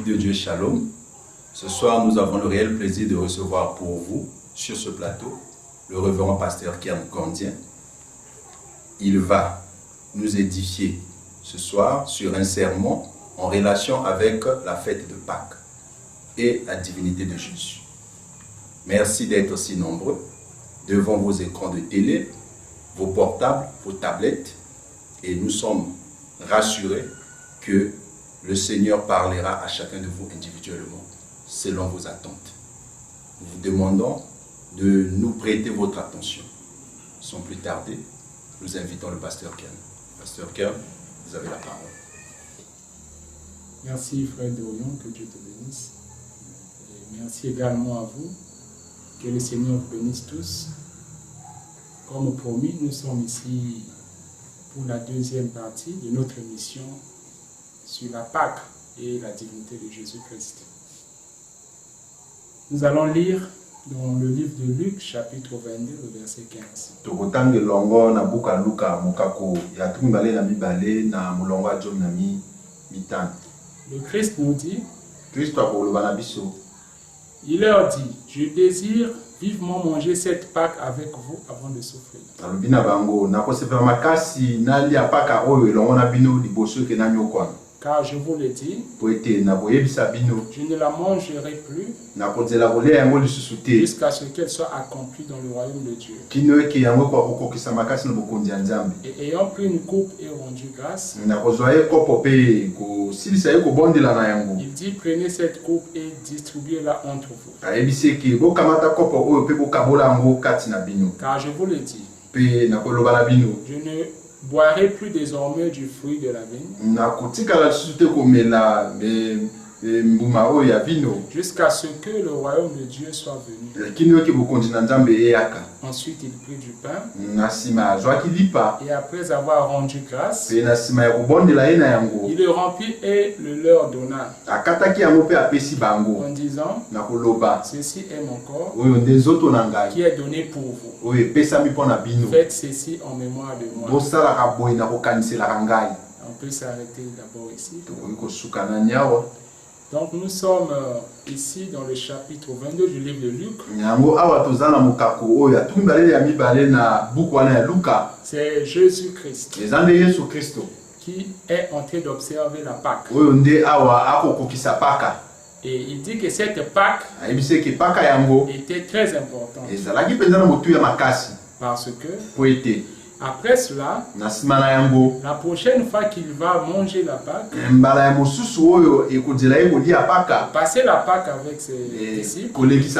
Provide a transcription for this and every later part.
de Dieu, Shalom. Ce soir, nous avons le réel plaisir de recevoir pour vous, sur ce plateau, le révérend pasteur Kern Kondien. Il va nous édifier ce soir sur un sermon en relation avec la fête de Pâques et la divinité de Jésus. Merci d'être aussi nombreux devant vos écrans de télé, vos portables, vos tablettes, et nous sommes rassurés que le Seigneur parlera à chacun de vous individuellement, selon vos attentes. Nous vous demandons de nous prêter votre attention. Sans plus tarder, nous invitons le pasteur Kern. Pasteur Kern, vous avez la parole. Merci frère Dorion, que Dieu te bénisse. Et merci également à vous, que le Seigneur vous bénisse tous. Comme promis, nous sommes ici pour la deuxième partie de notre émission sur la Pâque et la divinité de Jésus-Christ. Nous allons lire dans le livre de Luc, chapitre 22, le verset 15. Le Christ nous dit, il leur dit, je désire vivement manger cette Pâque avec vous avant de souffrir. Car je vous le dis, je ne la mangerai plus jusqu'à ce qu'elle soit accomplie dans le royaume de Dieu. Et ayant pris une coupe et rendu grâce, il dit, prenez cette coupe et distribuez-la entre vous. Car je vous le dis, je ne boirai plus désormais du fruit de la vigne jusqu'à ce que le royaume de Dieu soit venu. Ensuite il prit du pain et après avoir rendu grâce, il le remplit et le leur donna en disant, ceci est mon corps qui est donné pour vous. Faites ceci en mémoire de moi. On peut s'arrêter d'abord ici. Donc nous sommes ici dans le chapitre 22 du livre de Luc. C'est Jésus-Christ qui est en train d'observer la Pâque. Et il dit que cette Pâque était très importante. Parce que après cela, la prochaine fois qu'il va manger la Pâque, passer la Pâque avec ses disciples, il dit que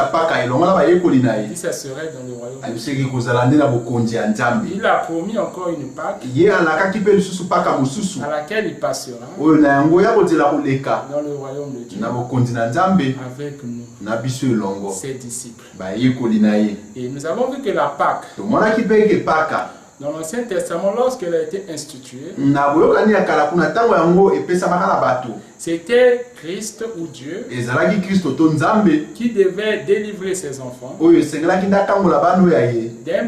ça serait dans le royaume de Dieu. Il a promis encore une Pâque à laquelle il passera dans le royaume de Dieu avec nous, ses disciples. Et nous avons vu que la Pâque, dans l'Ancien Testament, lorsqu'elle a été instituée, c'était Christ ou Dieu qui devait délivrer ses enfants d'un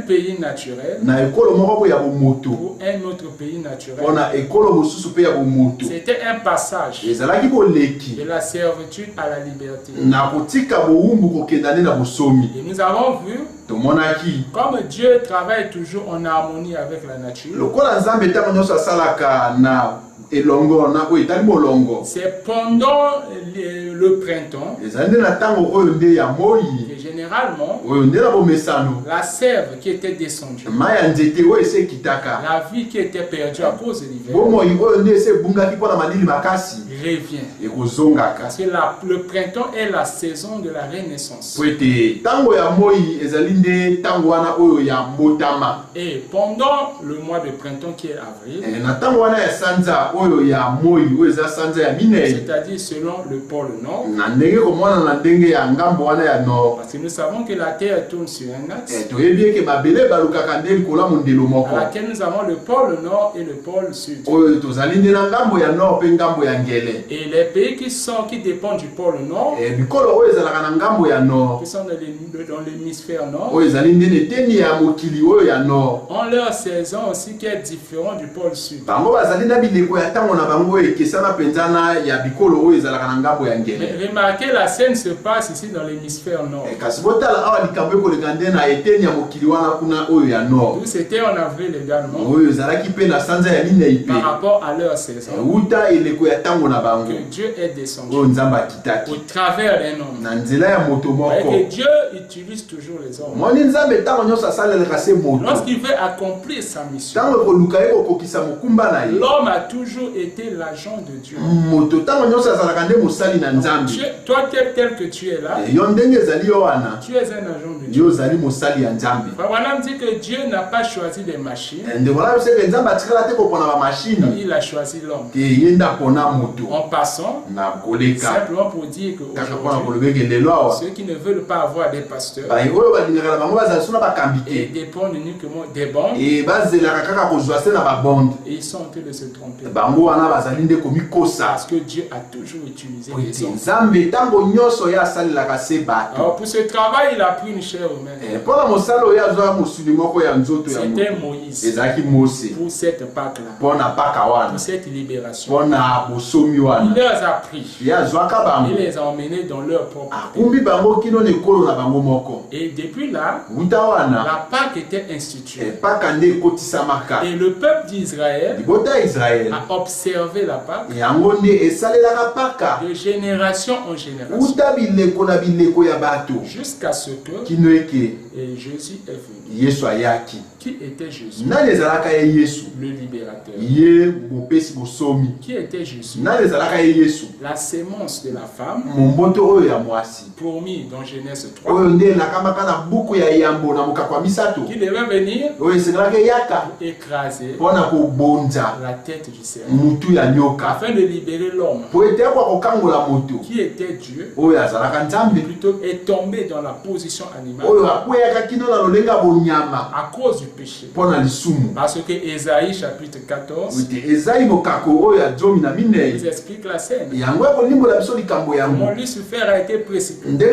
pays naturel pour un autre pays naturel. C'était un passage de la servitude à la liberté. Et nous avons vu comme Dieu travaille toujours en harmonie avec la nature. C'est pendant le printemps que généralement la sève qui était descendue, la vie qui était perdue à cause de l'hiver, revient. Parce que le printemps est la saison de la renaissance. Et pendant le mois de printemps qui est avril, c'est-à-dire selon le pôle Nord, parce que nous savons que la Terre tourne sur un axe, à laquelle nous avons le pôle Nord et le pôle Sud. Et les pays qui dépendent du pôle Nord, qui sont dans l'hémisphère Nord, ont leur saison aussi qui est différente du pôle Sud. remarquez, la scène se passe ici dans l'hémisphère nord. D'où c'était en avril également. Par rapport à leur saison. Que Dieu est descendu au travers d'un homme. Et que Dieu utilise toujours les hommes. Lorsqu'il veut accomplir sa mission, l'homme a toujours été l'agent de Dieu. Toi tel que tu es là, tu es un agent de Dieu. Abraham dit que Dieu n'a pas choisi des machines. Il a choisi l'homme. En passant, simplement pour dire que ceux qui ne veulent pas avoir des pasteurs et dépendent uniquement des bandes, ils sont en train de se tromper. Parce que Dieu a toujours utilisé les hommes. Alors pour ce travail, il a pris une chair humaine. C'était Moïse. Pour cette Pâque-là, pour cette libération, il les a pris. Il les a emmenés dans leur propre pays. Et depuis là, la Pâque était instituée. Et le peuple d'Israël a observé la Pâque de génération en génération jusqu'à ce que Jésus est venu. Qui était Jésus? Le libérateur. Qui était Jésus? La sémence de la femme promis dans Genèse 3, qui devait venir écraser la tête du serpent afin de libérer l'homme qui était Dieu, plutôt est tombé dans la position animale à cause du péché. Parce que Ésaïe chapitre 14 nous explique la scène. Comment Lucifer a été précipité.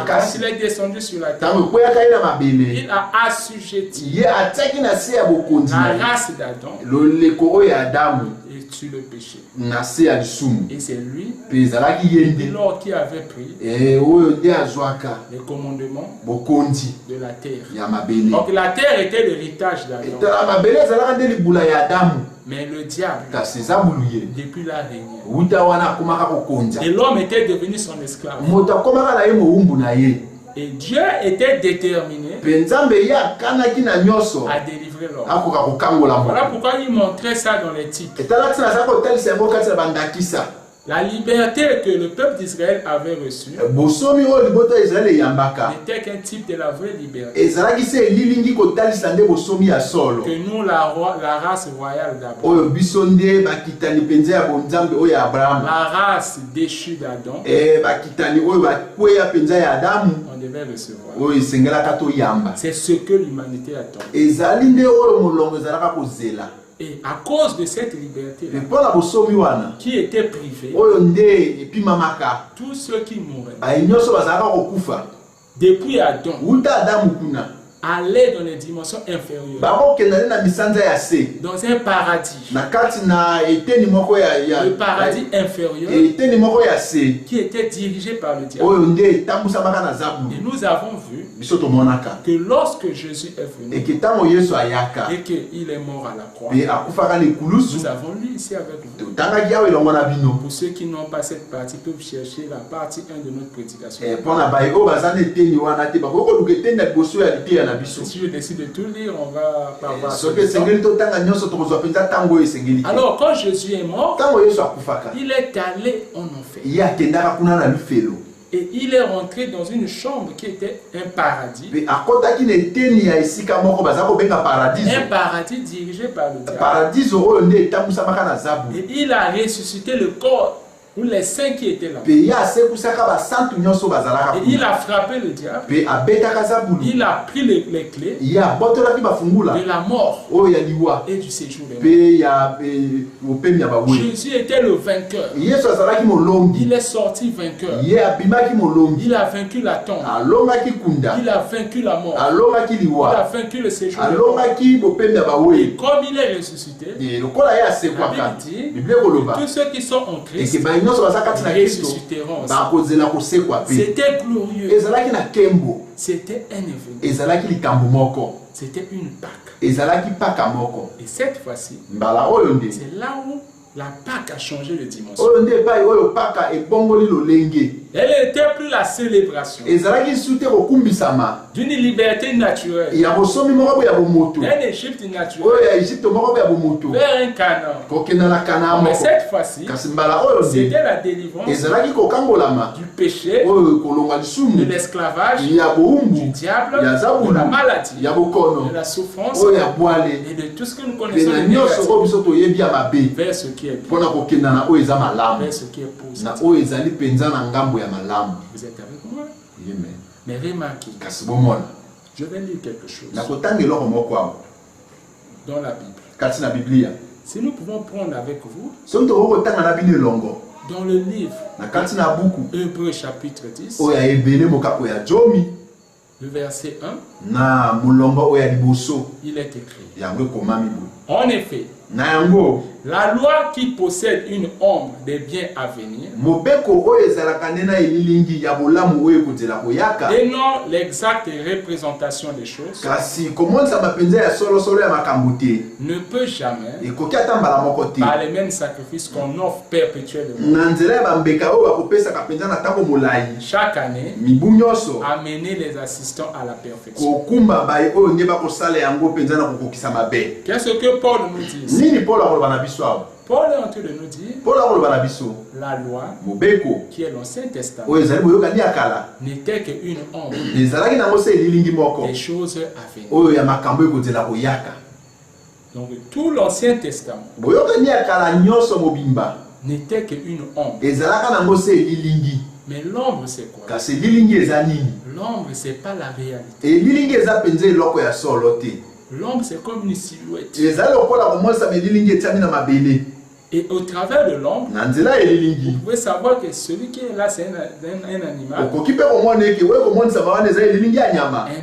Quand il est descendu sur la terre, il a assujetti la race d'Adam et sur le péché. Et c'est lui qui avait pris les commandements de la terre. Donc la terre était l'héritage d'Adam. Mais le diable, depuis la régné, et l'homme était devenu son esclave. Et Dieu était déterminé à délivrer l'homme. Voilà pourquoi il montrait ça dans les types. La liberté que le peuple d'Israël avait reçue n'était qu'un type de la vraie liberté. Que nous, la race royale d'Abraham, la race déchue d'Adam, on devait recevoir. C'est ce que l'humanité attend. Et à cause de cette liberté qui était privée, tous ceux qui mouraient depuis Adam allaient dans les dimensions inférieures, dans un paradis, le paradis inférieur qui était dirigé par le diable. Et nous avons vu que lorsque Jésus est venu et qu'il est mort à la croix, nous avons lu ici avec vous. Pour ceux qui n'ont pas cette partie, peuvent chercher la partie 1 de notre prédication. Si je décide de tout lire, on va pas voir. Alors quand Jésus est mort, il est allé en enfer. Et il est rentré dans une chambre qui était un paradis. Un paradis dirigé par le diable. Et il a ressuscité le corps Ou les saints qui étaient là. Pe ya sekusaka ba santu nyonso bazalaka. Et il a frappé le diable. Pe abetaka zabulu. Il a pris les clés. Ya botola ki bafungula. De la mort. O ya liwa. Et du séjour des morts. Pe ya opemi ya bawe. Jésus était le vainqueur. Yesu azalaki molongi. Il est sorti vainqueur. Ye abimaki molongi. Il a vaincu la tombe. Alongaki kunda. Il a vaincu la mort. Alongaki liwa. Il a vaincu le séjour des morts. Alongaki opemi ya bawe. Et comme il est ressuscité, et lokola ya sekwaka. Bible koloba. Tous ceux qui sont en Christ ressusciteront. C'était glorieux. C'était un événement. C'était une Pâque. Et cette fois-ci, c'est là où la Pâque a changé de dimension. Elle n'était plus la célébration d'une liberté naturelle, d'un Égypte naturel, vers un Canaan. Mais cette fois-ci, c'était la délivrance du péché, de l'esclavage, du diable, de la maladie, de la souffrance et de tout ce que nous connaissons de négatif, vers ce qui est bien, vers ce qui est positif. Vous êtes avec moi? Mais remarquez, je vais lire quelque chose dans la Bible. Si nous pouvons prendre avec vous dans le livre Hébreux chapitre 10, le verset 1, il est écrit: en effet, la loi qui possède une ombre des biens à venir et non l'exacte représentation des choses ne peut jamais, par les mêmes sacrifices qu'on offre perpétuellement chaque année, amener les assistants à la perfection. Qu'est-ce que Paul nous dit? Paul est en train de nous dire la loi, qui est l'Ancien Testament, n'était qu'une ombre des choses à venir. Donc tout l'Ancien Testament n'était qu'une ombre. Mais l'ombre c'est quoi? L'ombre c'est pas la réalité. L'ombre c'est comme une silhouette. Et au travers de l'ombre, vous pouvez savoir que celui qui est là c'est un animal. Un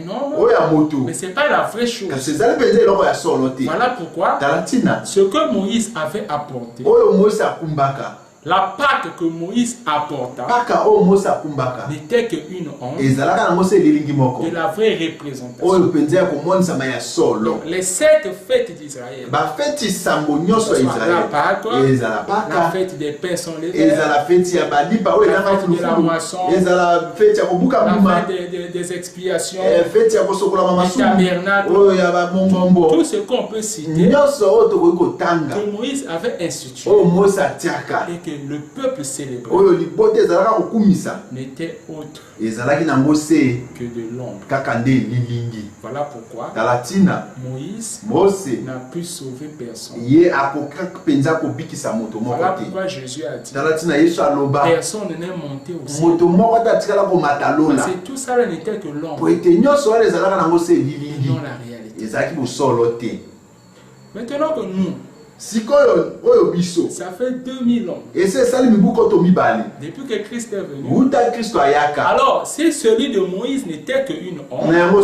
homme. Mais ce n'est pas la vraie chose. Voilà pourquoi ce que Moïse avait apporté, la Pâque que Moïse apporta, n'était qu'une ombre de la vraie représentation. Donc, les 7 fêtes d'Israël, la Pâque, la fête des pains sans levain, la fête de la moisson, la fête des expiations, les tabernacles, tout ce qu'on peut citer que Moïse avait institué et que le peuple célébrait n'était autre que de l'ombre. Voilà pourquoi Moïse n'a pu sauver personne. Voilà pourquoi Jésus a dit personne n'est monté au ciel. Parce que tout ça n'était que l'ombre et non la réalité. Maintenant que nous, ça fait 2000 ans depuis que Christ est venu. Alors, si celui de Moïse n'était qu'une ombre,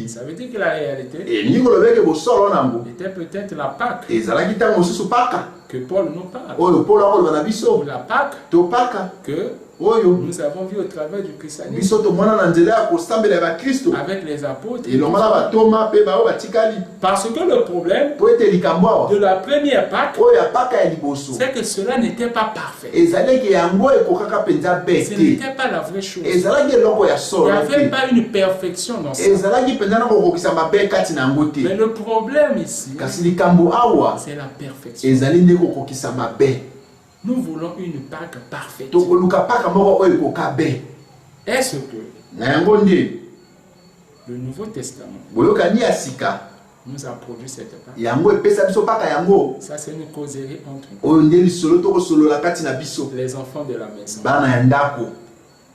ça veut dire que la réalité était peut-être la Pâque que Paul nous parle. Ou la Pâque que nous avons vu au travers du christianisme avec les apôtres. Parce que le problème de la première Pâque, c'est que cela n'était pas parfait. Ce n'était pas la vraie chose. Il n'y avait pas une perfection dans ça. Mais le problème ici, c'est la perfection. Nous voulons une Pâque parfaite. Est-ce que le Nouveau Testament nous a produit cette Pâque. Ça c'est une causerie entre nous. Les enfants de la maison.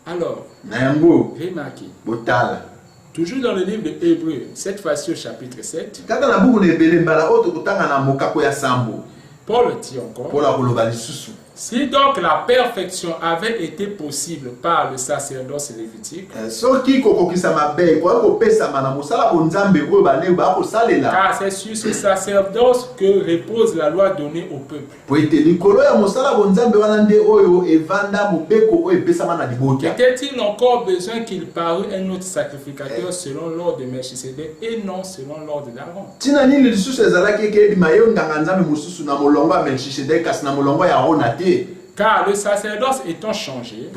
Alors, remarquez. Toujours dans le livre de Hébreux, cette fois-ci au chapitre 7. Paul dit encore. Si donc la perfection avait été possible par le sacerdoce lévitique, car c'est sur ce sacerdoce que repose la loi donnée au peuple. Était-il encore besoin qu'il parût un autre sacrificateur selon l'ordre de Melchisedec et non selon l'ordre d'Aaron? Car le sacerdoce étant changé,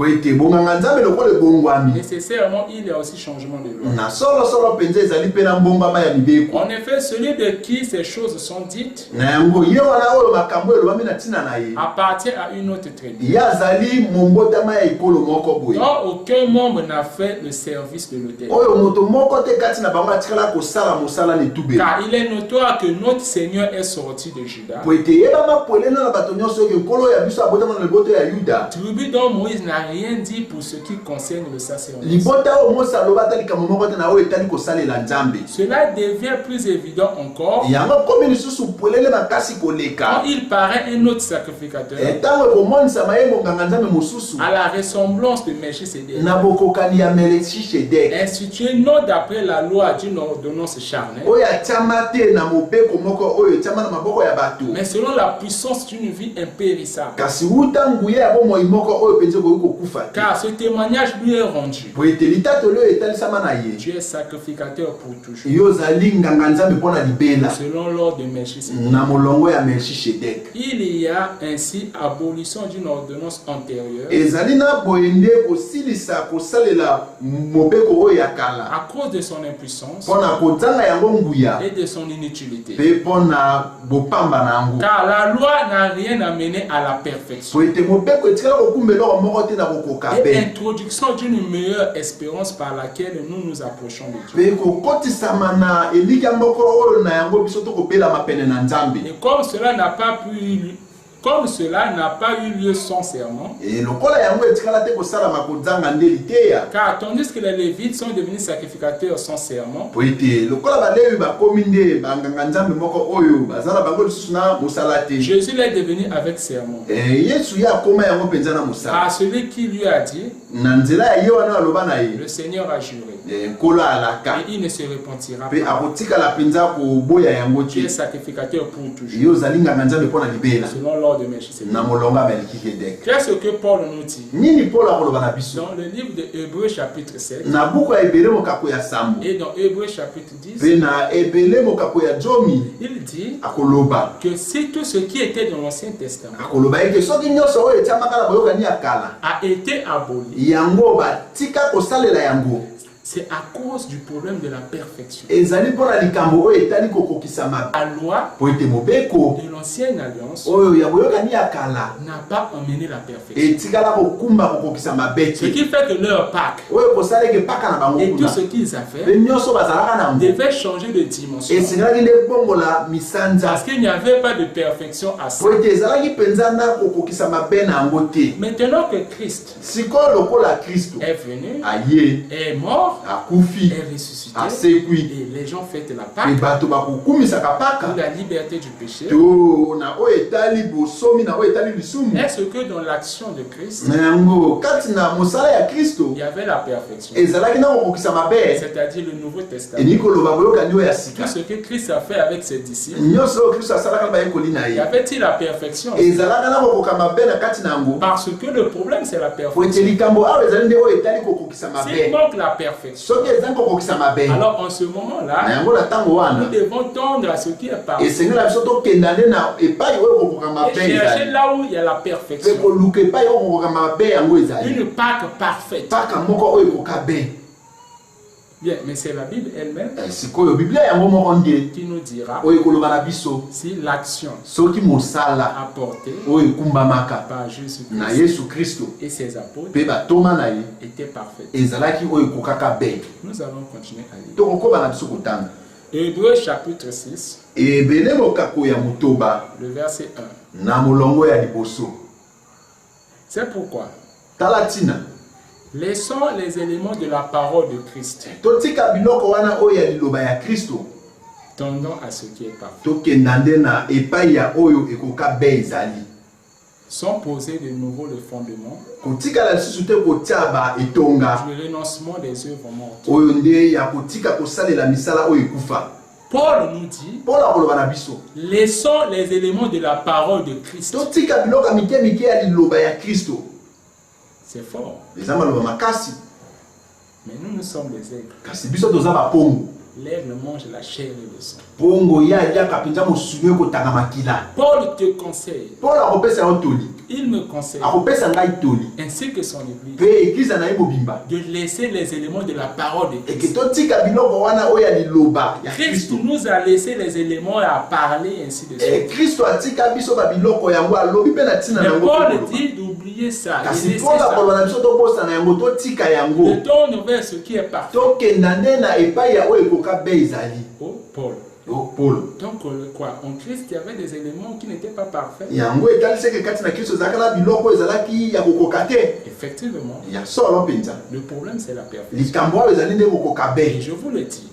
nécessairement il y a aussi changement de loi. En effet, celui de qui ces choses sont dites appartient à une autre tribu. Donc aucun membre n'a fait le service de l'autel. Car il est notoire que notre Seigneur est sorti de Juda. Tribu dont Moïse n'a rien dit pour ce qui concerne le sacerdoce. Cela devient plus évident encore quand il paraît un autre sacrificateur à la ressemblance de Melchisedec, institué non d'après la loi d'une ordonnance charnelle, mais selon la puissance d'une vie impérissable. Car ce témoignage lui est rendu. Tu es sacrificateur pour toujours. Selon l'ordre de Melchisedec. Il y a ainsi abolition d'une ordonnance antérieure à cause de son impuissance et de son inutilité. Car la loi n'a rien amené à la perfection. Et introduction d'une meilleure espérance par laquelle nous nous approchons de Dieu. Et comme cela n'a pas pu eu lieu sans serment, car tandis que les Lévites sont devenus sacrificateurs sans serment, Jésus l'est devenu avec serment. À celui qui lui a dit, le Seigneur a juré, et il ne se repentira pas. Tu es sacrificateur pour toujours, selon l'ordre de Melchisedec. Qu'est-ce que Paul nous dit dans le livre de Hébreux chapitre 7 et dans Hébreux chapitre 10? Il dit que si tout ce qui était dans l'Ancien Testament a été aboli, c'est à cause du problème de la perfection. La loi de l'ancienne alliance n'a pas emmené la perfection. Ce qui fait que leur Pâque et tout ce qu'ils ont fait devait changer de dimension. Parce qu'il n'y avait pas de perfection à ça. Maintenant que Christ est venu, est mort, est ressuscité, et les gens fêtent la Pâque pour la liberté du péché. Est-ce que dans l'action de Christ, il y avait la perfection, c'est-à-dire le Nouveau Testament, tout ce que Christ a fait avec ses disciples, y avait-il la perfection? Parce que le problème c'est la perfection. S'il manque la perfection, alors en ce moment-là, nous devons tendre à ce qui est parfait et chercher là où il y a la perfection, une Pâque parfaite. Bien, mais c'est la Bible elle-même qui nous dira si l'action apportée par Jésus-Christ et ses apôtres était parfaite. Nous allons continuer à lire. Hébreux chapitre 6. Le verset 1. C'est pourquoi. Talatina. Laissons les éléments de la parole de Christ. Tendons à ce qui est parfait. Sans poser de nouveau le fondement. Du renoncement des œuvres mortes. Paul nous dit, laissons les éléments de la parole de Christ. C'est fort. Mais nous sommes des aigles. L'aigle mange la chair et le sang. Paul te conseille. Il me conseille, ainsi que son église, de laisser les éléments de la parole de Christ. Christ nous a laissé les éléments à parler ainsi de suite. Mais Paul dit d'oublier ça. De tourner vers ce qui est parfait. Oh, Paul. Donc quoi? En Christ, il y avait des éléments qui n'étaient pas parfaits. Effectivement. Le problème, c'est la perfection. Et je vous le dis.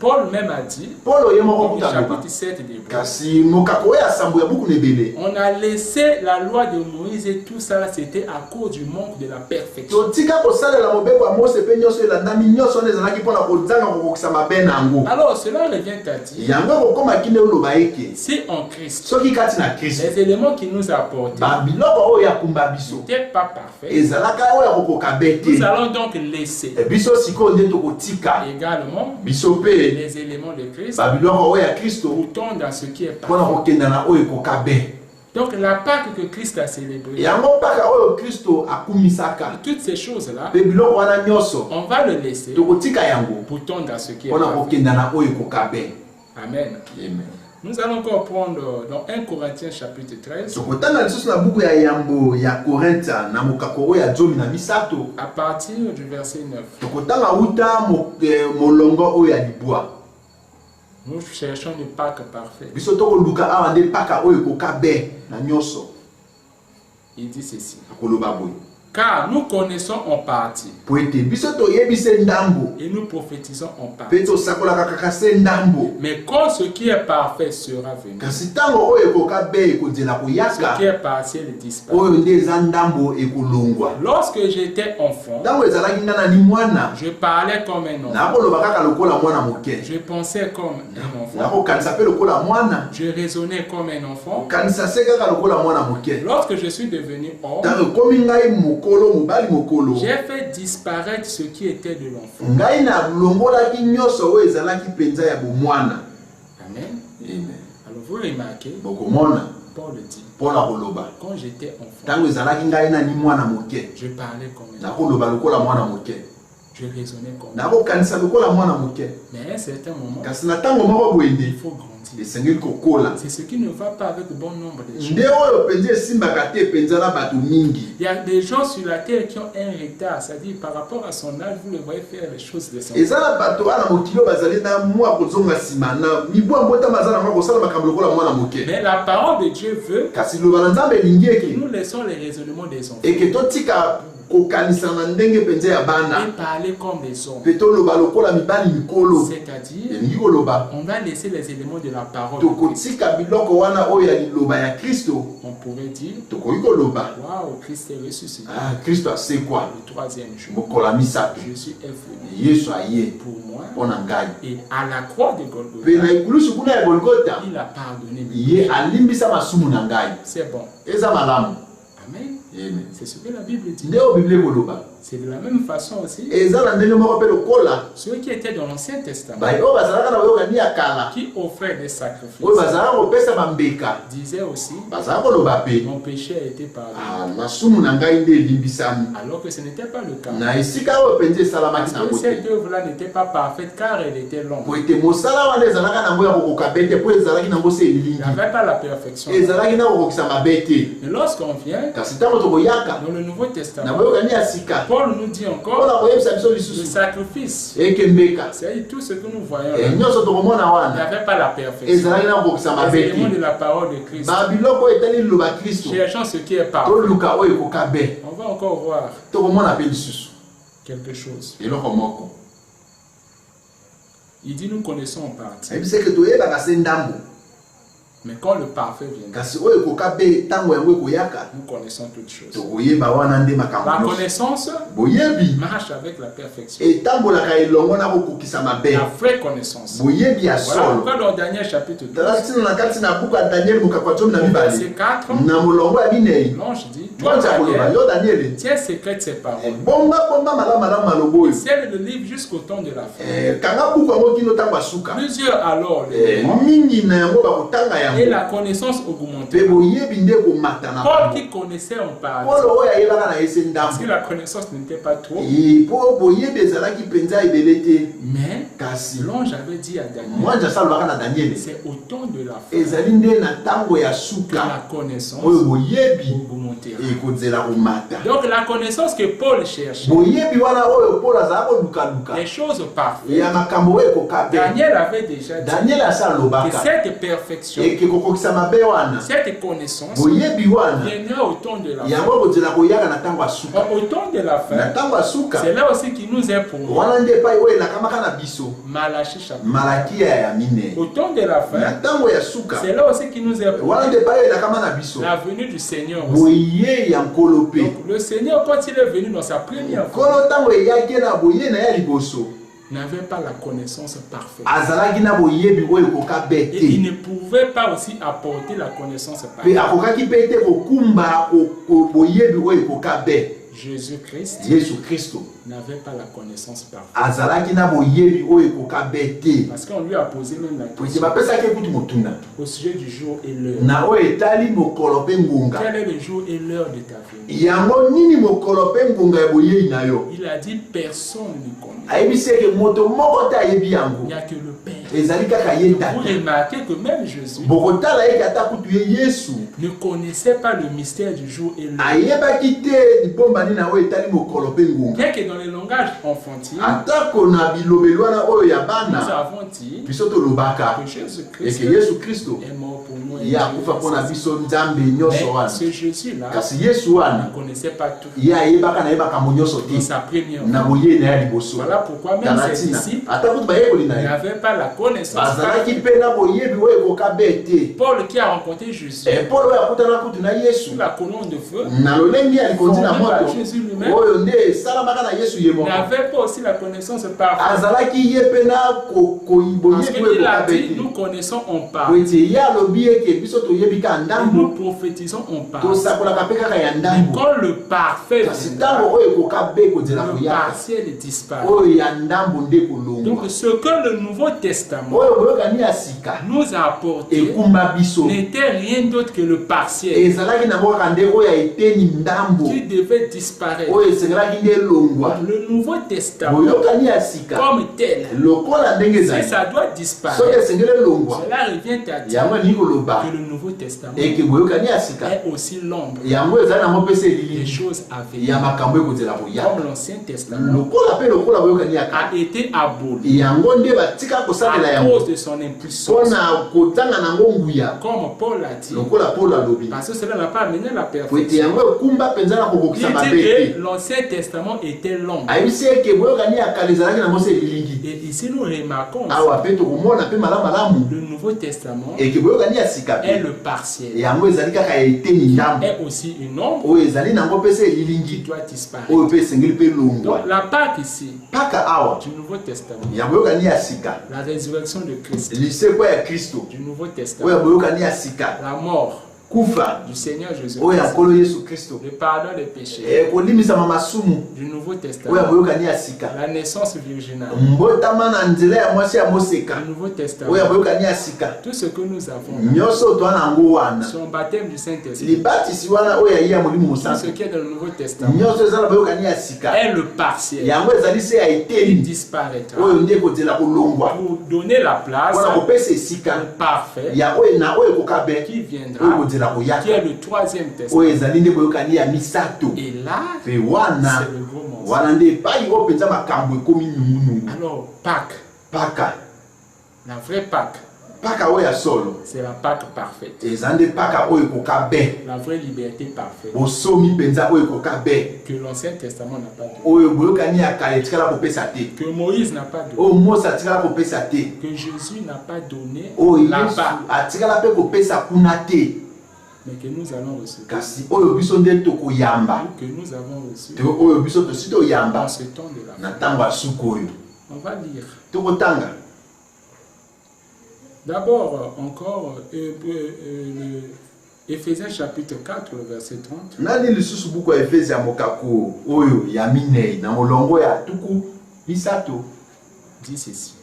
Paul même a dit, dans le chapitre 7 des Hébreux, on a laissé la loi de Moïse et tout ça, c'était à cause du manque de la perfection. Alors cela revient à dire, si en Christ, les éléments qu'il nous a apportés n'étaient pas parfaits, nous allons donc laisser également les éléments de Christ pour tendre dans ce qui est parfait. Donc la Pâque que Christ a célébrée, toutes ces choses-là, on va le laisser pour tendre dans ce qui est parfait. Amen. Nous allons encore prendre dans 1 Corinthiens chapitre 13. À partir du verset 9. Nous cherchons une Pâque parfaite. Il dit ceci. Car nous connaissons en partie. Et nous prophétisons en partie. Mais quand ce qui est parfait sera venu, ce qui est partiel disparaît. Lorsque j'étais enfant, je parlais comme un enfant. Je pensais comme un enfant. Je raisonnais comme un enfant. Lorsque je suis devenu homme, j'ai fait disparaître ce qui était de l'enfant. Amen. Alors vous remarquez, Paul dit, quand j'étais enfant, je parlais comme un enfant. Je raisonnais comme un enfant. Mais à un certain moment, il faut grandir. C'est ce qui ne va pas avec bon nombre de gens. Il y a des gens sur la terre qui ont un retard, c'est-à-dire par rapport à son âge, vous le voyez faire les choses de son âge. Mais la parole de Dieu veut que nous laissons les raisonnements des enfants et parler comme des hommes. C'est-à-dire, on va laisser les éléments de la parole de Christ. On pourrait dire, waouh, Christ est ressuscité. Le troisième jour, je suis infini pour moi. Et à la croix de Golgotha, il a pardonné mes péchés. C'est bon. Amen. C'est ce que la Bible dit. C'est de la même façon aussi. Ceux qui étaient dans l'Ancien Testament, qui offraient des sacrifices, disaient aussi, mon péché a été pardonné. Alors que ce n'était pas le cas. Parce que cette œuvre-là n'était pas parfaite car elle était longue. Il n'y avait pas la perfection. Et lorsqu'on vient, dans le Nouveau Testament, Paul nous dit encore le sacrifice. C'est tout ce que nous voyons là. Il n'y avait pas la perfection. Les éléments de la parole de Christ. Cherchons ce qui est parfait. On va encore voir quelque chose. Il dit nous connaissons en partie. Mais quand le parfait viendra, nous connaissons toutes choses. La connaissance marche avec la perfection. La vraie connaissance. Voilà pourquoi dans Daniel chapitre 12, verset 4, l'ange dit, toi Daniel, tiens secrète ces paroles. Scelle le livre jusqu'au temps de la fin. Plusieurs alors et la connaissance augmentée. Paul qui connaissait en partie, parce que la connaissance n'était pas trop. Mais l'ange avait dit à Daniel, c'est au temps de la fin que la connaissance augmentera. Donc la connaissance que Paul cherchait, les choses parfaites, Daniel avait déjà dit que cette perfection, cette connaissance viendra au temps de la fin. Au temps de la fin, c'est là aussi qu'il nous est pour nous. Malachie chapitre. Au temps de la fin, c'est là aussi qu'il nous est pour nous. La venue du Seigneur aussi. Donc, le Seigneur, quand il est venu dans sa première fois, n'avait pas la connaissance parfaite. Et il ne pouvait pas aussi apporter la connaissance parfaite. Jésus-Christ n'avait pas la connaissance parfaite. Parce qu'on lui a posé même la question au sujet du jour et l'heure. Quel est le jour et l'heure de ta venue? Il a dit personne ne connaît. Il n'y a que le Père. Vous remarquez que même Jésus ne connaissait pas le mystère du jour et l'heure. Bien que dans le langage enfantine, nous avons dit que Jésus-Christ est mort pour nous. Mais ce Jésus-là ne connaissait pas tout. Dans sa première vie. Voilà pourquoi même ses disciples n'avaient pas la connaissance. Paul qui a rencontré Jésus sous la colonne de feu, Jésus lui-même n'avait pas aussi la connaissance parfaite. Parce qu'il a dit, nous connaissons en part. Et nous prophétisons en part. Mais quand le parfait viendra, le partiel disparaît. Donc ce que le Nouveau Testament nous a apporté n'était rien d'autre que le partiel qui devait disparaître. Le Nouveau Testament comme tel, si ça doit disparaître, cela revient à dire que le Nouveau Testament est aussi l'ombre des choses à venir. Comme l'Ancien Testament a été aboli à cause de son impuissance. Comme Paul l'a dit, parce que cela n'a pas amené la perfection. Il dit que l'Ancien Testament était long. Et ici nous remarquons le Nouveau Testament est le partiel. Est aussi une ombre qui doit disparaître. Donc la Pâque ici du Nouveau Testament, la résurrection de Christ du Nouveau Testament, la mort du Seigneur Jésus-Christ, le pardon des péchés du Nouveau Testament, la naissance virginale du Nouveau Testament, tout ce que nous avons, son baptême du Saint-Esprit, tout ce qui est dans le Nouveau Testament est le partiel qui disparaîtra pour donner la place au parfait qui viendra qui est le troisième testament. Et là, c'est le gros mensonge. Alors, Pâques, la vraie Pâques, c'est la Pâques parfaite. La vraie liberté parfaite. Que l'Ancien Testament n'a pas donné. Que Moïse n'a pas donné. Que Jésus n'a pas donné là-bas. Mais que nous allons recevoir. Que nous avons reçu dans ce temps de la fin. On va lire. D'abord, encore, Éphésiens chapitre 4, le verset 30. Dit ceci.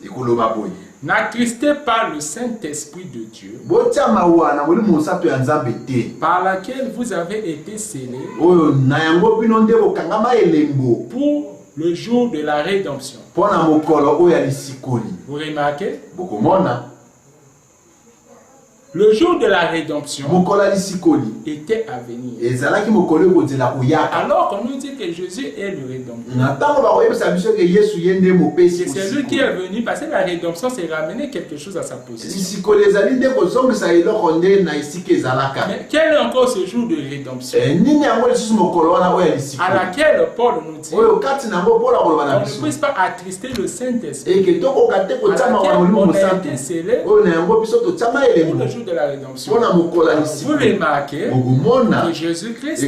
N'attristez pas le Saint-Esprit de Dieu, par laquelle vous avez été scellés pour le jour de la rédemption. Vous remarquez? Le jour de la rédemption était à venir. Alors qu'on nous dit que Jésus est le rédempteur. C'est lui qui est venu parce que la rédemption c'est ramener quelque chose à sa position. Mais quel est encore ce jour de rédemption à laquelle Paul nous dit on ne puisse pas attrister le Saint-Esprit à laquelle on a été scellé pour le jour de la rédemption. Vous remarquez que Jésus-Christ,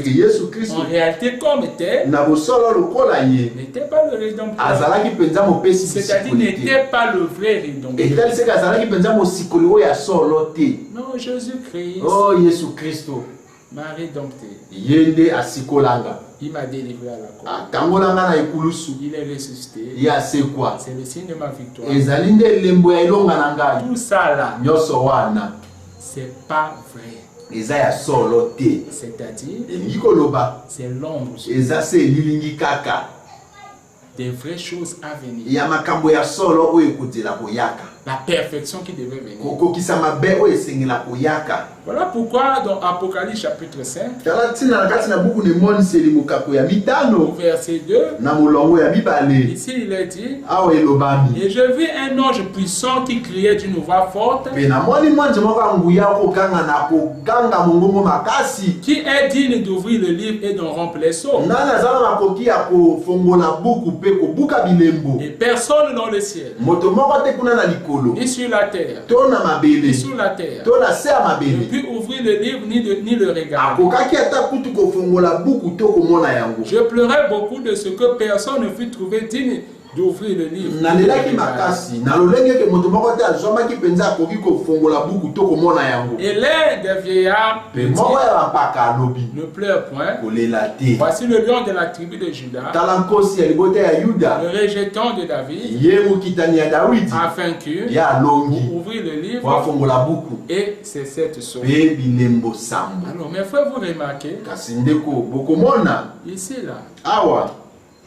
en réalité comme tel, n'était pas le rédempteur. C'est-à-dire n'était pas le vrai rédempteur. Non, Jésus-Christ m'a rédempté. Il m'a délivré à la croix. Il est ressuscité. C'est le signe de ma victoire. Tout ça là, c'est pas vrai. C'est-à-dire, c'est l'ombre des vraies choses à venir. La perfection qui devait venir. Voilà pourquoi dans Apocalypse chapitre 5, au verset 2, ici il est dit, et je vis un ange puissant qui criait d'une voix forte, qui est digne d'ouvrir le livre et d'en rompre les sceaux. Et personne dans le ciel, ni sur la terre, ni sur la terre, ne peut ouvrir le livre ni le regarder. Je pleurais beaucoup de ce que personne ne fut trouvé digne d'ouvrir le livre. Et l'un des vieillards ne pleure point. Voici le lion de la tribu de Juda, le rejetant de David, a vaincu pour ouvrir le livre et c'est cette chose. Alors mes frères, vous remarquez ici là,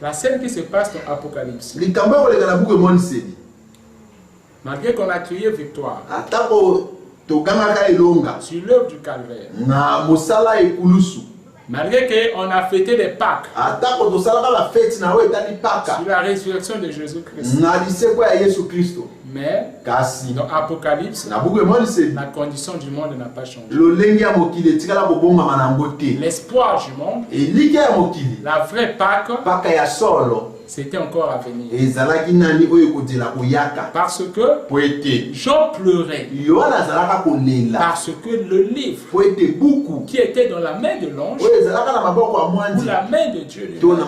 la scène qui se passe dans Apocalypse, malgré qu'on a crié victoire sur l'œuvre du calvaire, malgré qu'on a fêté les Pâques sur la résurrection de Jésus-Christ, mais dans Apocalypse, la condition du monde n'a pas changé. L'espoir du monde, la vraie Pâque, c'était encore à venir. Parce que Jean pleurait. Parce que le livre qui était dans la main de l'ange ou la main de Dieu, donc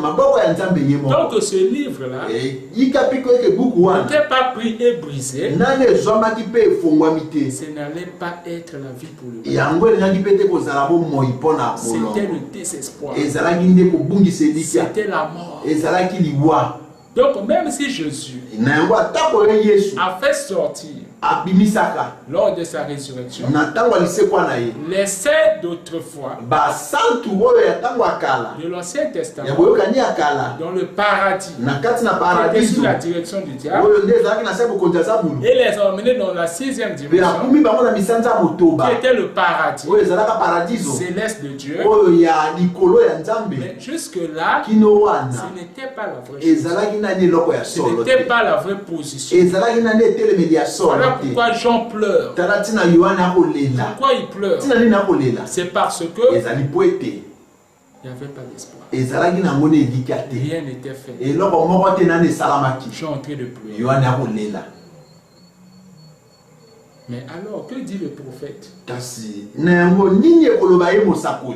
ce livre-là n'était pas pris et brisé, ce n'allait pas être la vie pour le monde. C'était le désespoir. C'était la mort. Donc même si Jésus a fait sortir lors de sa résurrection, les saints d'autrefois de l'Ancien Testament dans le paradis étaient sous la direction du diable et les ont emmenés dans la 6e dimension qui était le paradis céleste de Dieu. Mais jusque là, ce n'était pas la vraie chose. Ce n'était pas la vraie position. Voilà pourquoi Jean pleure. Pourquoi il pleure? C'est parce que il n'y avait pas d'espoir. Rien n'était fait. Je suis en train de pleurer. Mais alors, que dit le prophète?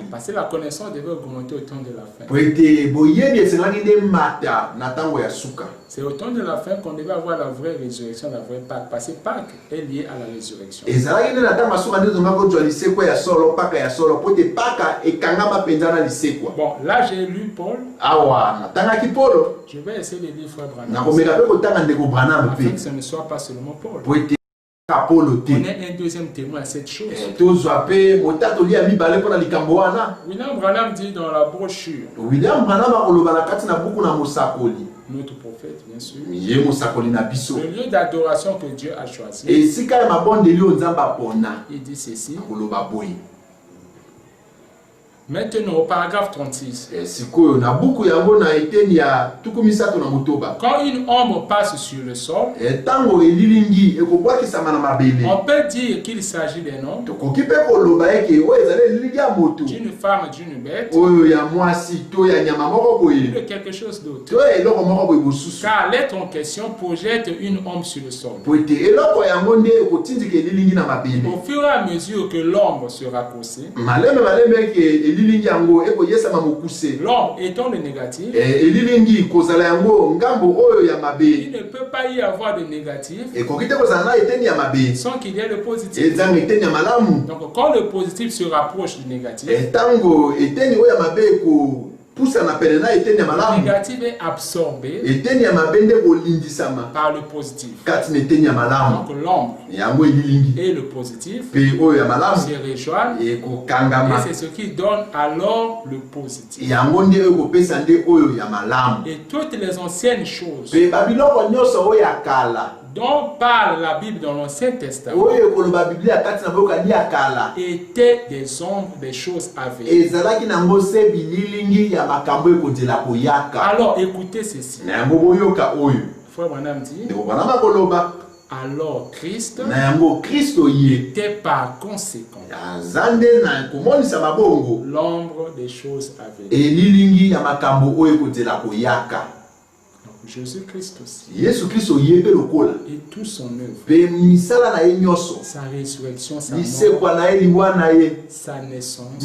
Parce que la connaissance devait augmenter au temps de la fin. C'est au temps de la fin qu'on devait avoir la vraie résurrection, la vraie Pâque. Parce que Pâque est liée à la résurrection. Bon, là j'ai lu Paul. Je vais essayer de lire Frère Branham. Afin que ce ne soit pas seulement Paul. On est un deuxième témoin à cette chose. William Branham dit dans la brochure, notre prophète, bien sûr, le lieu d'adoration que Dieu a choisi, il dit ceci. Maintenant, au paragraphe 36. Quand une ombre passe sur le sol, on peut dire qu'il s'agit d'un homme, d'une femme, d'une bête, ou de quelque chose d'autre. Car l'être en question projette une ombre sur le sol. Au fur et à mesure que l'ombre se raccourcit, l'ombre étant le négatif, il ne peut pas y avoir de négatif sans qu'il y ait le positif. Donc quand le positif se rapproche du négatif, le négatif est absorbé par le positif. Donc l'ombre et le positif se rejoignent et c'est ce qui donne alors le positif. Et toutes les anciennes choses dont parle la Bible dans l'Ancien Testament étaient des ombres des choses à venir. Alors écoutez ceci. Frère Branham dit, alors Christ était par conséquent l'ombre des choses à venir. Jésus-Christ aussi. Et tout son œuvre, sa résurrection, sa mort, sa naissance,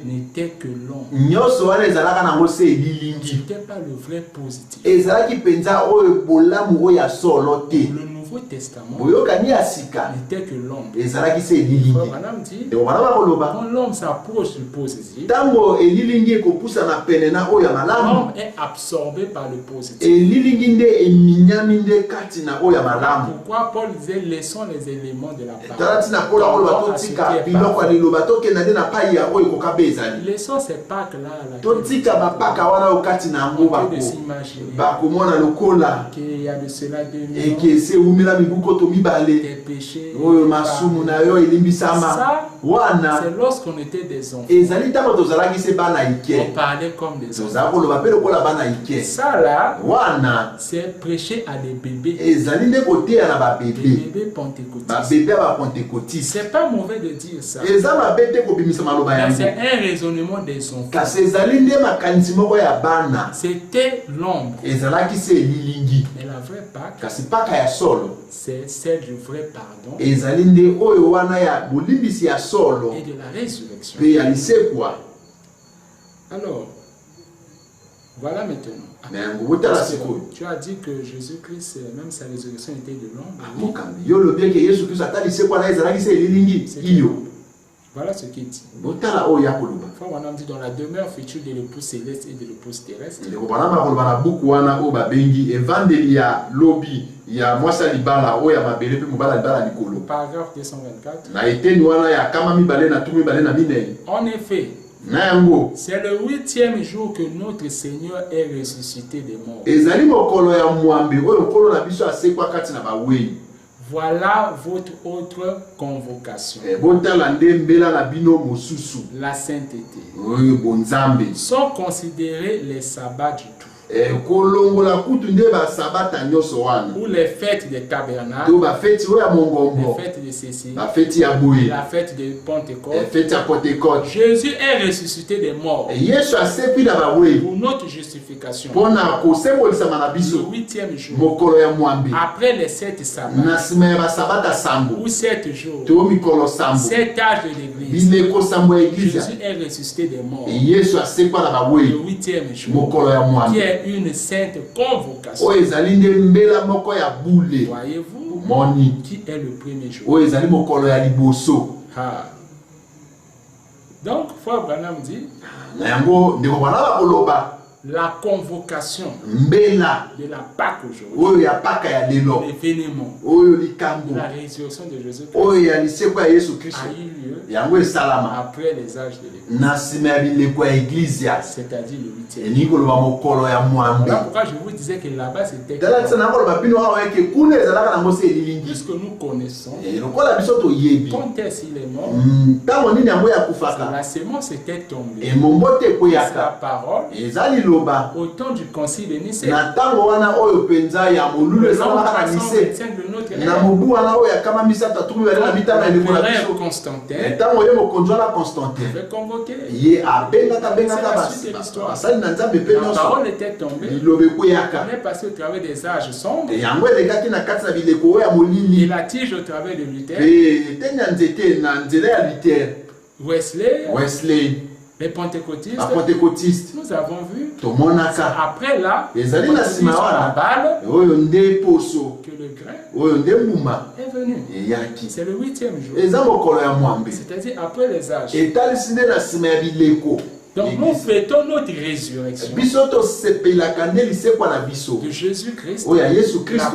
n'était que l'ombre. Ce n'était pas le vrai positif. Le Nouveau Testament n'était que l'ombre. Frère Branham dit, quand l'ombre s'approche du positif, l'ombre est absorbée par le positif. Pourquoi Paul disait laissons les éléments de la parole? Laissons ces Pâques-là on peut s'imaginer qu'il y a de cela 2000 ans, des péchés, ça, c'est lorsqu'on était des enfants. On parlait comme des enfants. Ça là, c'est prêcher à des bébés. Des bébés pentecôtistes. C'est pas mauvais de dire ça. Mais c'est un raisonnement des enfants. C'était l'ombre. Mais la vraie Pâque, c'est celle du vrai pardon et de la résurrection. Alors, voilà maintenant. Tu as dit que Jésus-Christ, même sa résurrection était de l'ombre. Voilà ce qu'il dit. On a dit dans la demeure future de l'épouse céleste et de l'épouse terrestre. Paragraphe 224. En effet, c'est le 8e jour que notre Seigneur est ressuscité des morts. Voilà votre autre convocation. La sainteté. Sont considérés les sabbats du tout. Ou les fêtes des tabernacles, les fêtes de Cécile, la fête de Pentecôte. Jésus est ressuscité des morts pour notre justification. Le 8e jour, après les 7 sabbats, ou 7 jours, 7 âges de l'église, Jésus est ressuscité des morts. Le 8e jour, qui est une sainte convocation. Voyez-vous qui est le premier jour. Donc, Frère Branham dit la convocation de la Pâque aujourd'hui, l'événement, la résurrection de Jésus-Christ a eu lieu après les âges de l'Église, c'est-à-dire le 8e. Voilà pourquoi je vous disais que là-bas c'était puisque nous connaissons quand est-ce qu'il est mort, la sémence était tombée, c'est la parole au temps du concile de Nicée. Le 325 de notre ère, l'empereur Constantin avait convoqué. C'est la suite de l'histoire. La parole était tombée. On est passé au travers des âges sombres. Et la tige au travers de Luther. Wesley. Les pentecôtistes, nous avons vu après là, la balle, que le grain est venu. C'est le 8e jour. C'est-à-dire après les âges. Donc nous fêtons notre résurrection de Jésus-Christ, la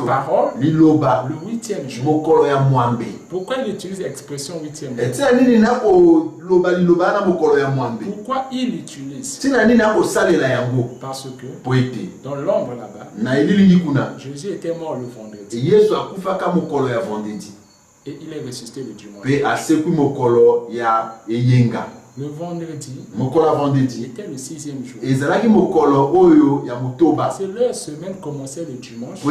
parole, le 8e jour. Pourquoi il utilise l'expression 8e jour? Pourquoi il l'utilise? Parce que dans l'ombre là-bas, Jésus était mort le vendredi. Et il est ressuscité le dimanche. Le vendredi était le 6e jour. C'est leur semaine commençait le dimanche. Et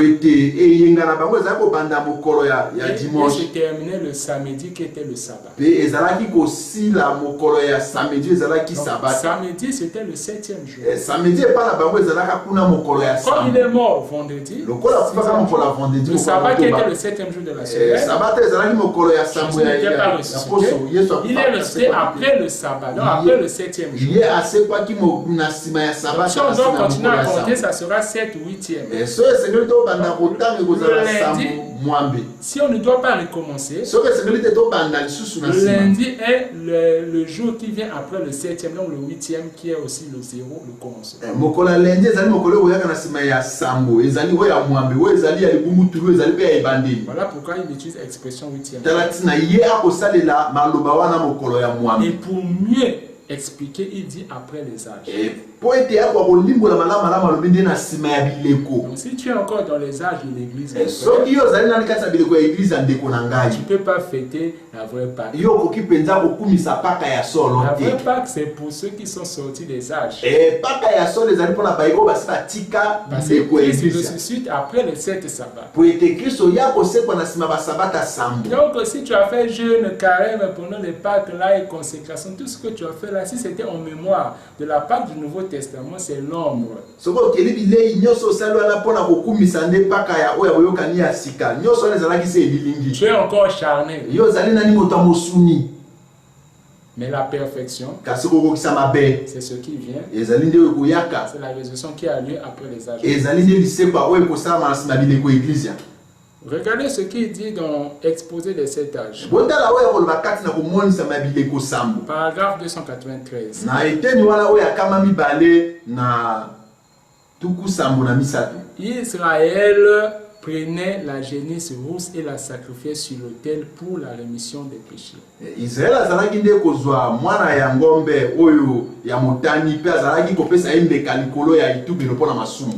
se terminait le samedi qui était le sabbat. Donc, samedi c'était le 7e jour. Quand il est mort vendredi, le sabbat qui était le 7e jour de la semaine, Jésus n'était pas ressuscité. Il est resté après le sabbat. Donc après le 7e jour. Si on doit continuer à compter, ça sera 7 ou 8e. Lundi, si on ne doit pas recommencer, le lundi est le jour qui vient après le 7e, donc le 8e qui est aussi le 0, le commencement. Voilà pourquoi il utilise l'expression 8e. Et pour mieux expliquer, il dit après les âges. Donc si tu es encore dans les âges de l'église, tu ne peux pas fêter la vraie Pâque. La vraie Pâque, c'est pour ceux qui sont sortis des âges. Parce que Christ ressuscite après les 7 sabbats. Donc si tu as fait jeûne, carême pendant les Pâques là et consécration, tout ce que tu as fait là, si c'était en mémoire de la Pâque du Nouveau Testament, c'est l'ombre. Tu es encore charnel. Mais la perfection, c'est ce qui vient. C'est la résurrection qui a lieu après les âges. Regardez ce qu'il dit dans Exposé des 7 âges. Paragraphe 293. Israël prenait la génisse rousse et la sacrifiait sur l'autel pour la rémission des péchés. Israël azalaki nde kozwa mwana ya ngombe oyo ya motani pe azalaki kopesa embeka likolo ya itubelo pona masumu.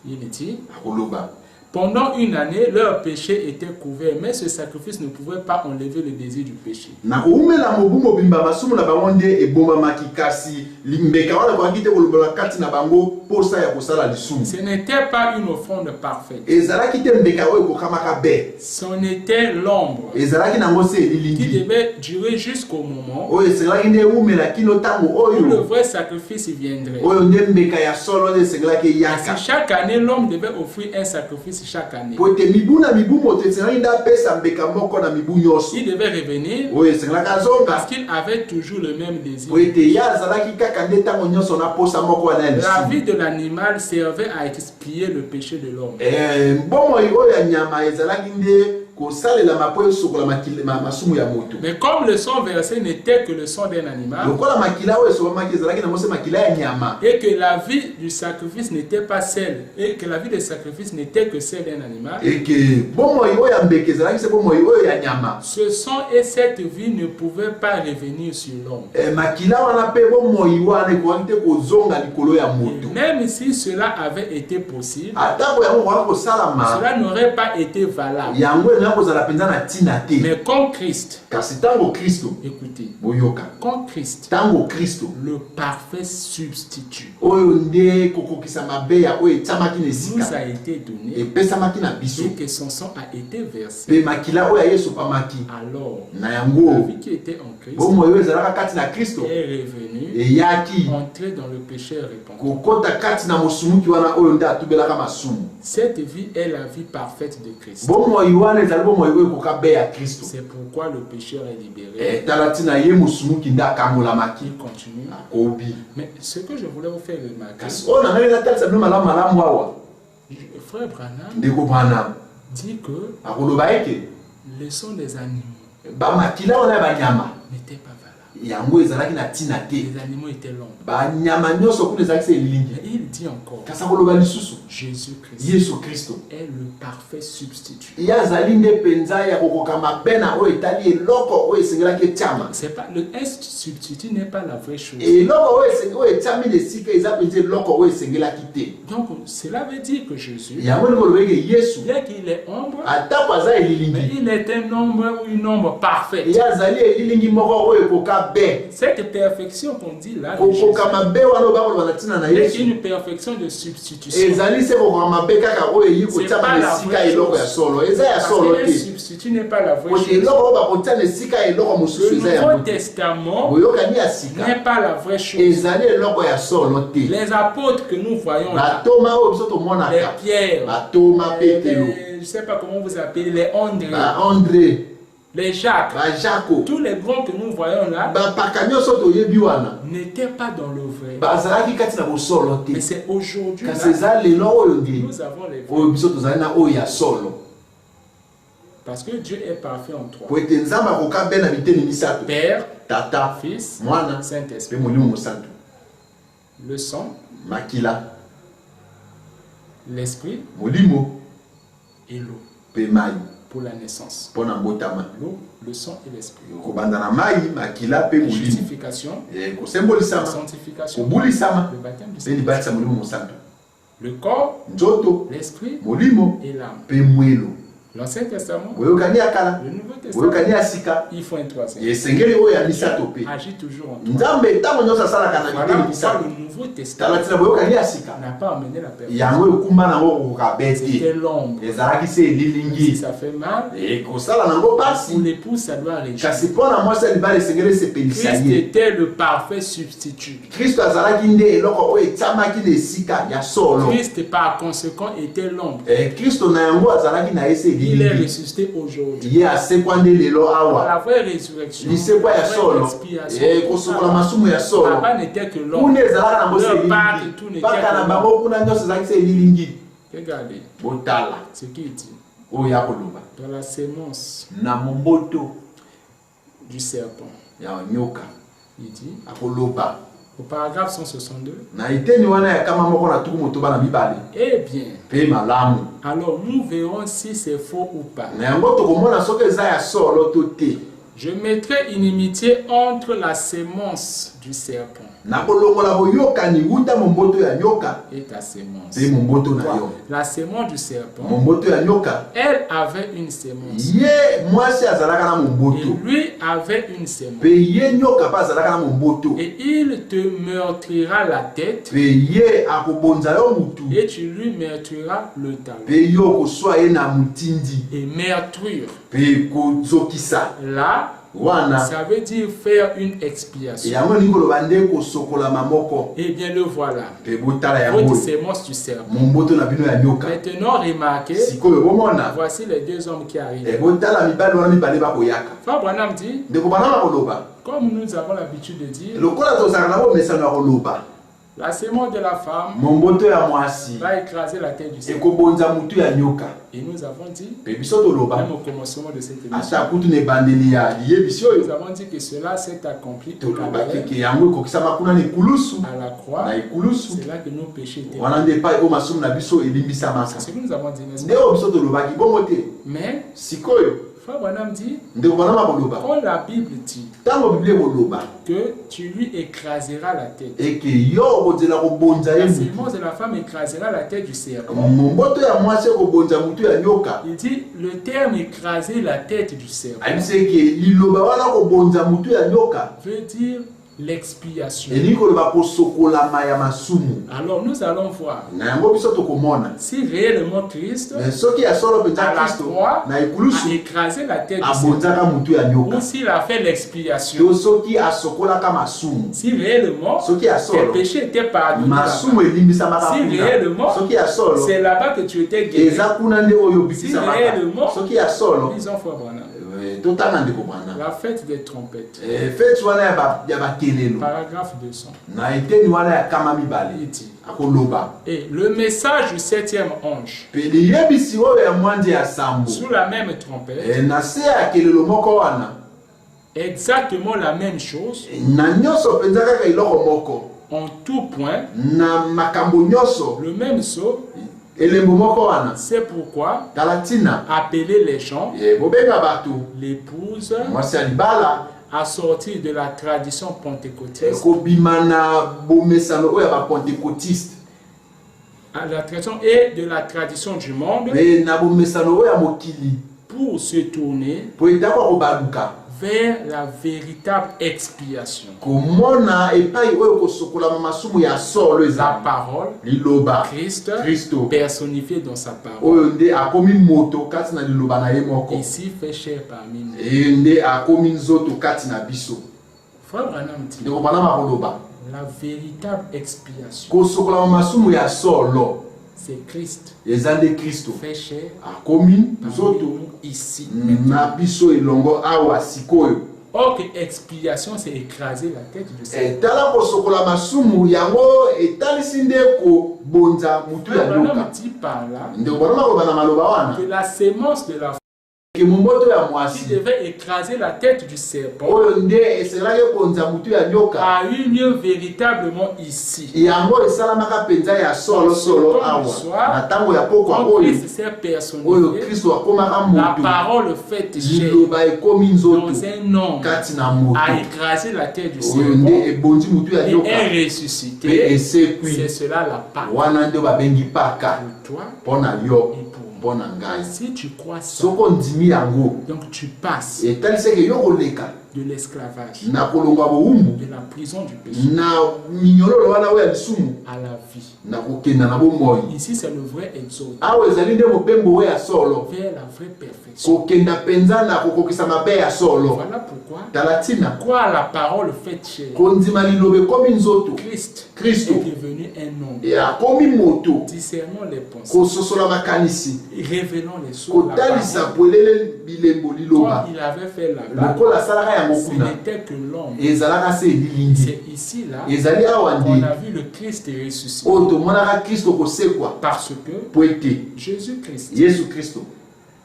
Il dit akoloba. Pendant une année, leur péché était couvert, mais ce sacrifice ne pouvait pas enlever le désir du péché. Ce n'était pas une offrande parfaite. Ce n'était l'ombre qui devait durer jusqu'au moment où le vrai sacrifice viendrait. Si chaque année, l'homme devait offrir un sacrifice chaque année. Il devait revenir parce qu'il avait toujours le même désir. La vie de l'animal servait à expier le péché de l'homme. Mais comme le sang versé n'était que le sang d'un animal, et que la vie du sacrifice n'était pas celle, et que la vie du sacrifice n'était que celle d'un animal, ce sang et cette vie ne pouvaient pas revenir sur l'homme. Même si cela avait été possible, cela n'aurait pas été valable. Mais comme Christ, écoutez, comme Christ, le parfait substitut, nous a été donné et que son sang a été versé. Alors, la vie qui était en Christ est revenue, entrer dans le péché repenti. Cette vie est la vie parfaite de Christ. C'est pourquoi le pécheur est libéré. Il continue. Mais ce que je voulais vous faire remarquer, frère Branham dit que le sang des animaux n'était pas valable. Les animaux étaient longs. Il dit encore, Jésus-Christ est le parfait substitut. C'est pas, le substitut n'est pas la vraie chose. Donc cela veut dire que Jésus, bien qu'il est ombre, mais il est un ombre ou une ombre parfaite. Cette perfection qu'on dit là, c'est une perfection de substitution. C'est pas la vraie chose. Le substitut n'est pas la vraie chose. Le Nouveau Testament n'est pas la vraie chose. Les apôtres que nous voyons là, les Pierre, je ne sais pas comment vous appelez, les André, les Jacques, tous les grands que nous voyons là n'étaient pas dans le vrai. Mais c'est aujourd'hui nous avons les vrais. Parce que Dieu est parfait en trois. Père, Fils, Saint-Esprit. Le sang, l'esprit et l'eau. Pour la naissance. L'eau, le sang et l'esprit. La justification, la sanctification, le baptême du Saint-Esprit. Le corps, l'esprit et l'âme. L'Ancien Testament, le Nouveau Testament, il faut un troisième. Agit toujours en toi. Voilà pourquoi le Nouveau Testament n'a pas amené la perfection. C'était l'ombre. Si ça fait mal, pour l'époux, ça doit réjouir. Christ était le parfait substitut. Christ, par conséquent, était l'ombre. Il est ressuscité aujourd'hui. La vraie résurrection, la vraie expiation, là-bas n'était que l'homme. Leur part et tout n'était que l'homme. Regardez ce qu'il dit. dans la sémence du serpent. Il dit au paragraphe 162. Eh bien, alors nous verrons si c'est faux ou pas. Je mettrai inimitié entre la sémence du serpent et ta sémence. La sémence du serpent, elle avait une sémence. Et lui avait une sémence. Et il te meurtrira la tête. Et tu lui meurtriras le talon. Et meurtrir, là, ça veut dire faire une expiation. Eh bien, le voilà. Votre sémence du serpent. Maintenant, remarquez, voici les deux hommes qui arrivent. Frère Branham dit, comme nous avons l'habitude de dire, la sémence de la femme va écraser la tête du serpent. Et nous avons dit, même au commencement de cette émission, nous avons dit que cela s'est accompli au Calvaire, à la croix. C'est là que nos péchés étaient. C'est ce que nous avons dit, n'est-ce pas? Mais Frère Branham dit, quand la Bible dit que tu lui écraseras la tête, la sémence de la femme écrasera la tête du serpent. Il dit le terme écraser la tête du serpent veut dire l'expiation. Alors nous allons voir si réellement Christ à la croix a écrasé la tête du serpent, ou s'il a fait l'expiation, si réellement tes péchés étaient pardonnés, si réellement c'est là-bas que tu étais guéri, si réellement, disons Frère Branham, la fête des trompettes. Paragraphe 200. Il dit, et le message du 7e ange, sous la même trompette, exactement la même chose, en tout point, le même sceau. C'est pourquoi appeler les gens, l'épouse, à sortir de la tradition pentecôtiste, à la tradition et de la tradition du monde, pour se tourner vers la véritable expiation. La parole, Christ personnifié dans sa parole, ici fait chair parmi nous. Frère Branham dit, la véritable expiation, c'est Christ fait chair parmi nous ici. Or que expiation, c'est écraser la tête de serpent. Branham dit par là que la sémence de la qui devait écraser la tête du serpent a eu lieu véritablement ici. Quand Christ s'est personnifié, la parole faite chair dans un homme a écrasé la tête du serpent et est ressuscité. C'est cela la Pâque. Pour toi et pour moi. Si tu crois ça, donc tu passes de l'esclavage, de la prison du péché, à la vie. Ici c'est le vrai exode vers la vraie perfection. Voilà pourquoi, quoi à la parole faite chair, Christ est devenu un homme, discernant les pensées, révélant les choses, comme il avait fait là-bas. Ce n'était que l'homme. C'est ici là on a vu le Christ ressuscité. Parce que Jésus-Christ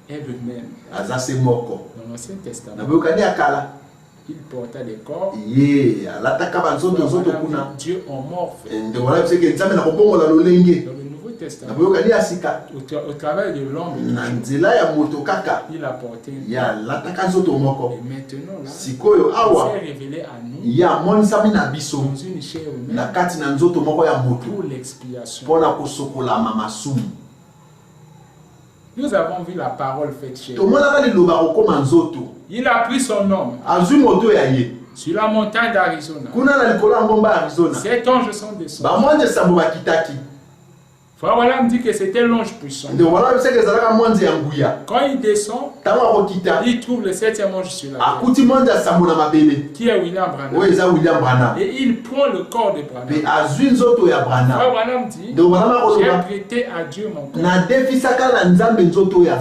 est le même. Dans l'Ancien Testament, il porta des corps. Dieu amorphe. Dans le Nouveau Testament, au travail de l'homme, il a porté un corps. Et maintenant, là, il s'est révélé à nous dans une chair humaine pour l'expiation. Nous avons vu la parole faite chair. Il a pris son nom sur la montagne d'Arizona. Cet ange sont descendus. Frère William dit que c'était l'ange puissant. Quand il descend, il trouve le 7e ange sur la terre, qui est William Branham. Et il prend le corps de Branham. Frère William dit, j'ai prêté à Dieu mon corps.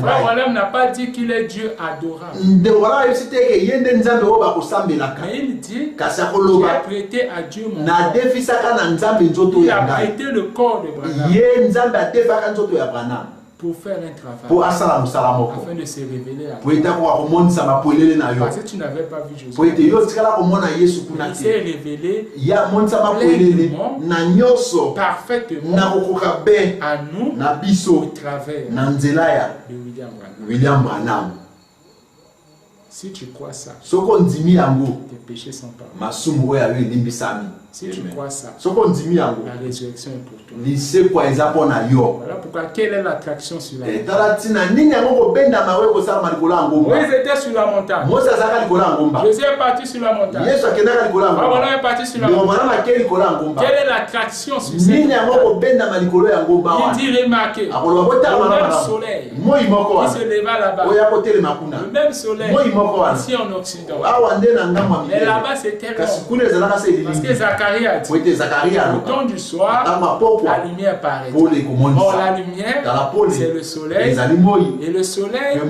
Frère William n'a pas dit qu'il est Dieu adorable. Mais il dit, j'ai prêté à Dieu mon corps. Il a prêté le corps de Branham pour faire un travail, afin de se révéler à toi. Parce que tu n'avais pas vu Jésus. Il s'est révélé pleinement, parfaitement à nous au travers de William Branham. Si tu crois ça, tes péchés sont pardonnés. Si tu crois ça, la résurrection est pour toi. Voilà pourquoi, quelle est l'attraction sur la montagne? Moïse était sur la montagne. Jésus est parti sur la montagne. Abraham est parti sur la montagne. Quelle est l'attraction sur cette montagne? Il dit, remarquez, le même soleil qui se leva là-bas, le même soleil ici en Occident. Mais là-bas c'était long. Parce que Zacharie a dit, au temps du soir, la lumière paraît. Or la lumière, c'est le soleil. Et le soleil,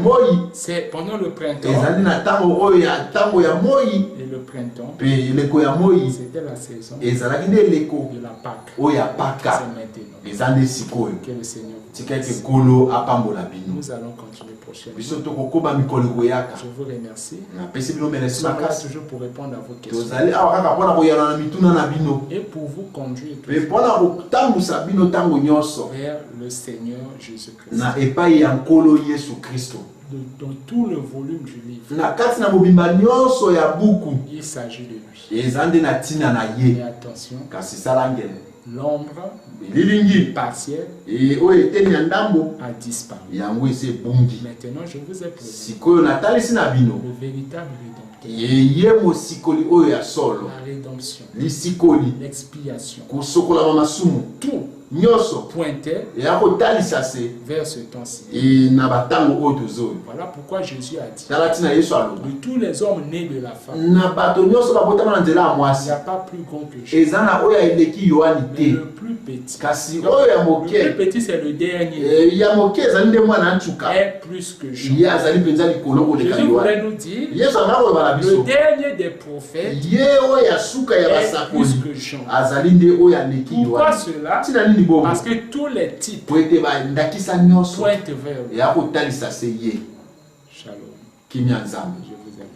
c'est pendant le printemps. Et le printemps, c'était la saison de la Pâque. C'est maintenant. Que le Seigneur vous bénisse. Nous allons continuer prochainement. Je vous remercie. Nous sommes là toujours pour répondre à vos questions. Et pour vous conduire vers le Seigneur Jésus-Christ. Dans tout le volume du livre, il s'agit de lui. Et attention, l'ombre partielle a disparu. Maintenant, je vous ai prévenu le véritable rédempteur, la rédemption, l'expiation, tout pointait vers ce temps-ci. Voilà pourquoi Jésus a dit, de tous les hommes nés de la femme, il n'y a pas plus grand que Jésus. Mais le plus petit, le plus petit c'est le dernier, est plus que Jean. Jésus voulait nous dire, le dernier des prophètes est plus que Jean. Pourquoi cela? Parce que tous les types pointent vers lui. Shalom. Je vous aime.